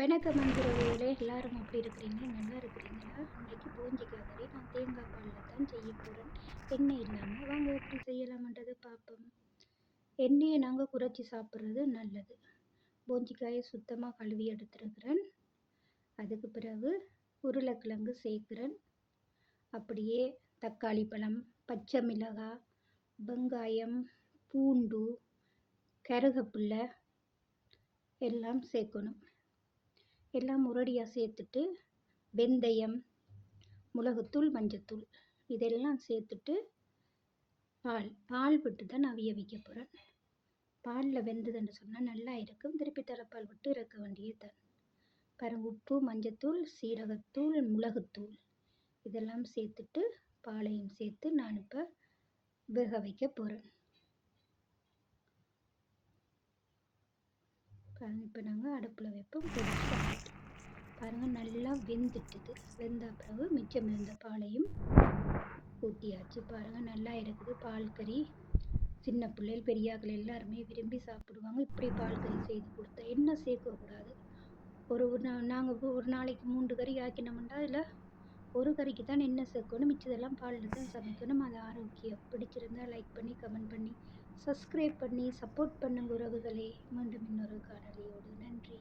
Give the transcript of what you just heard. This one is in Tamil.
வணக்கம் அன்புறவுகளே, எல்லாரும் அப்படி இருக்கிறீங்க? நல்லா இருக்கிறீங்களா? இன்றைக்கி பூஞ்சிக்காய் கறி நான் தேங்காய் பாலில் தான் செய்ய போகிறேன். எண்ணெய் இல்லாமல் வாங்க எப்படி செய்யலாமன்றதை பார்ப்போம். எண்ணெயை நாங்கள் குறைச்சி சாப்பிட்றது நல்லது. பூஞ்சிக்காயை சுத்தமாக கழுவி எடுத்துருக்கிறேன். அதுக்கு பிறகு உருளைக்கிழங்கு சேர்க்குறேன். அப்படியே தக்காளி பழம், பச்சை மிளகாய், வெங்காயம், பூண்டு, கருகப்பில்லை எல்லாம் சேர்க்கணும். எல்லாம் உரடியாக சேர்த்துட்டு வெந்தயம், மிளகுத்தூள், மஞ்சத்தூள் இதெல்லாம் சேர்த்துட்டு பால் விட்டு தான் அவிய வைக்க போகிறேன். பாலில் வெந்ததுன்னு சொன்னால் நல்லா இருக்கும். திருப்பி தலைப்பால் விட்டு இறக்க வேண்டியது பாருங்க. உப்பு, மஞ்சத்தூள், சீரகத்தூள், மிளகுத்தூள் இதெல்லாம் சேர்த்துட்டு பாலையும் சேர்த்து நான் இப்போ வேக வைக்க போகிறேன். பாருங்கள், இப்போ நாங்கள் அடுப்பில் வைப்போம். பாருங்கள், நல்லா வெந்துட்டுது. வெந்த பிறகு மிச்சம் இருந்த பாலையும் ஊற்றியாச்சு. பாருங்கள், நல்லா இருக்குது பால் கறி. சின்ன பிள்ளைகள் பெரியாக்கள் எல்லாருமே விரும்பி சாப்பிடுவாங்க. இப்படி பால் கறி செய்து கொடுத்தா எண்ணெய் சேர்க்கக்கூடாது. நாங்கள் ஒரு நாளைக்கு 3 கறி ஆக்கினோம்னா அதில் ஒரு கறிக்கு தான் எண்ணெய் சேர்க்கணும். மிச்சதெல்லாம் பாலில் தான் சமைக்கணும். அது ஆரோக்கியம். பிடிச்சிருந்தால் லைக் பண்ணி, கமெண்ட் பண்ணி, சப்ஸ்கிரைப் பண்ணி சப்போர்ட் பண்ணுங்க உறவுகளே. மீண்டும் இன்னொரு காணொளியோடு. நன்றி.